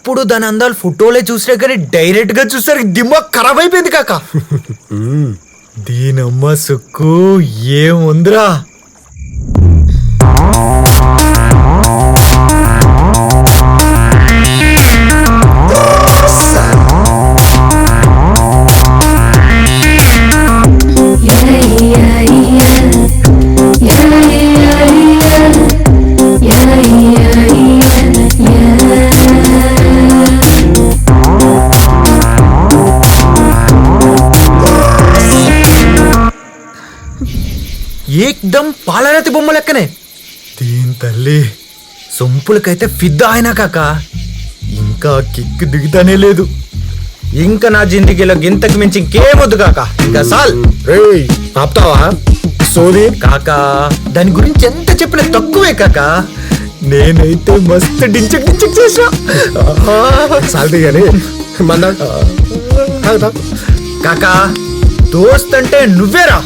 ఎప్పుడు దాని అందాలు ఫోటోలే చూసినా కానీ డైరెక్ట్ గా చూసరికి దిమాగ్ ఖరాబ్ అయిపోయింది కాక. దీనమ్మ సుక్కు ఏముందిరా. ఏకదం పాలరాతి బొమ్మ లెక్కనే. దీని తల్లి సొంపులకైతే ఫిదా అయినా కాక ఇంకా కిక్ దిగుతానే లేదు. ఇంకా నా జిందగీలో గింతకు మించి ఇంకేమొద్దు కాక. ఇంకా సాల్ ఆపుతావా సోది కాకా. దాని గురించి ఎంత చెప్పినా తక్కువే కాక. నేనైతే మస్తు డించక్ డించక్ చేసా. సాల్తీ గానీ కాకా దోస్త్ అంటే నువ్వేరా.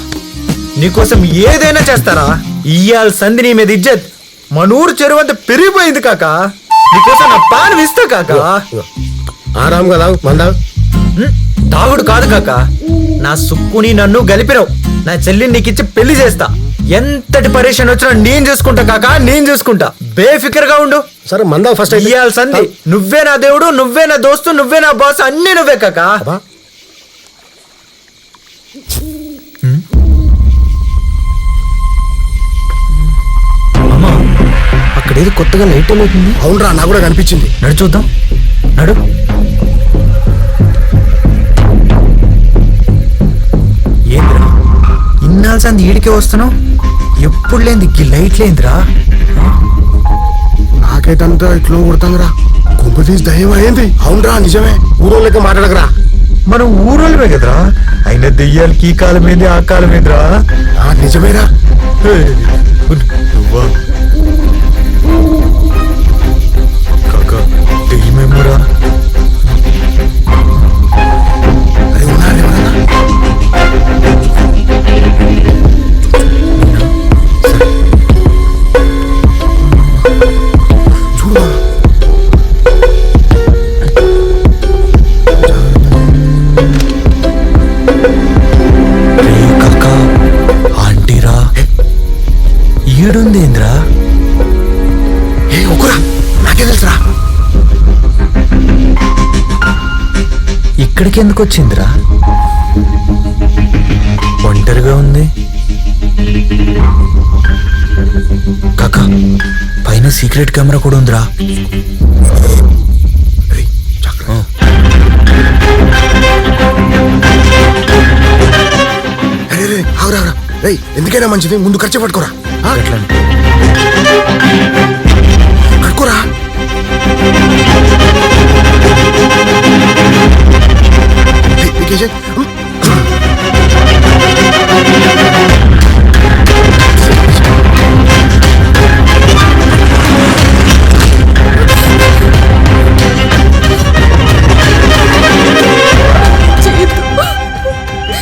నీకోసం ఏదైనా చేస్తారా. ఇయ్యాల సంధి నీ మీద ఇజ్జత్ మనూరు చెరువు అంతా పెరిగిపోయింది కాక. నీకోసం నా పాలు ఇస్తా కాక. ఆరాం కదా మందా తాగుడు కాదు కాక. నా సుక్కుని నన్ను గలిపిరావు. నా చెల్లిని నీకిచ్చి పెళ్లి చేస్తా. ఎంతటి పరేషన్ వచ్చినా నేను చూసుకుంటా కాక. నేను చూసుకుంటా. బేఫికర్ గా ఉండు. సరే మందా ఫస్ట్ ఇయ్యాల సంధి నువ్వే నా దేవుడు, నువ్వే నా దోస్తు, నువ్వే నా బాస్, అన్ని నువ్వే కాక. అక్కడేది కొత్తగా లైట్ అవుతుంది. అవునరా నాకు కూడా కనిపించింది. నడు చూద్దాం. నడు. ఏంద్రా ఇన్నాళ్ళ సంది ఈడికే వస్తున్నావు. ఎప్పుడు లేంది ఈ లైట్ లేందిరా. నాకైతంతా ఇట్లా కొడుతుందిరా. కొంప తీసి దయ్యం అయింది. అవునరా నిజమే. ఊరో లెక్క మాట్లాడకరా. మనం ఊరోళ్ళమే కదరా. అయినా దెయ్యాలకి ఈ కాలం ఏంది ఆ కాలం ఏందిరా. నిజమేరా. నువ్వా కాకా దెయ్యమేమోరా. అరే ఉన్నారు ఎవరన్నా. చూడు కాకా ఆంటీరా. ఈడుందేంద్రా. ఒకరా నాకే తెలుసురా. ఇక్కడికి ఎందుకు వచ్చిందిరా. ఒంటరిగా ఉంది కాకా. పైన సీక్రెట్ కెమెరా కూడా ఉందిరా. అవురా ఎందుకైనా మంచిది ముందు ఖర్చు పట్టుకోరా. కట్టుకోరా.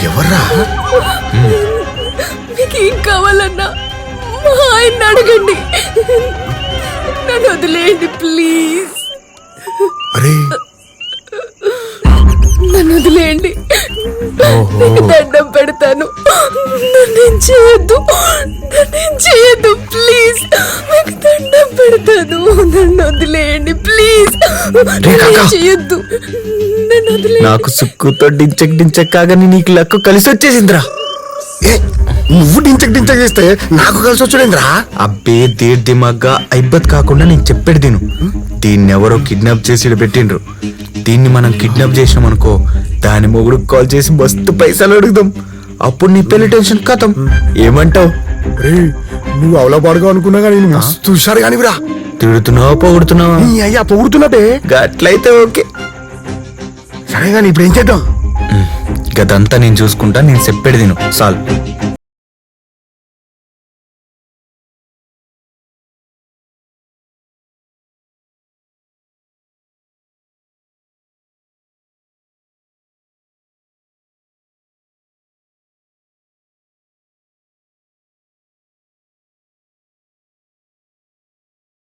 ఎవర్రా. మీకు ఏం కావాలన్నా మా ఆయన అడగండి. నన్ను వదిలేయండి ప్లీజ్. అరే నన్ను వదిలేయండి. నీకు దండం పెడతాను. నన్నేం చేయొద్దు. నన్నేం చేయొద్దు ప్లీజ్. మీకు దండం పెడతాను. నన్ను వదిలేయండి ప్లీజ్. చేయొద్దు. నన్ను వదిలేయండి. నాకు సుక్కుతో డించక్ డించక్ కాగానే నీకు లక్కు కలిసి వచ్చేసిందిరా. నువ్వు డించక్ డించక్ చేస్తే నాకు కలిసి వచ్చేంద్రా. అబ్బే దేర్ దిమాగ్గా ఐబ్బత్ కాకుండా నేను చెప్పేది తిను. దీన్ని ఎవరో కిడ్నాప్ చేసి పెట్టిండ్రు. దీన్ని మనం కిడ్నాప్ చేసినాం అనుకో, దాని మొగుడు కాల్ చేసి మస్తు పైసలు అడుగుదాం. అప్పుడు నీ పెళ్లి టెన్షన్ కథం. ఏమంటావు. నువ్వు అవలపాడుగా అనుకున్నా కానీ నేను మస్తు హుషారు కానివిరా. తిడుతున్నావా పొగుడుతున్నావా. అయ్యా పొగుడుతున్నట్టే. గట్లయితే ఓకే. సరే కానీ ఇప్పుడు ఏం చేద్దాం. గదంతా నేను చూసుకుంటా. నేను చెప్పేది తిను చాలు.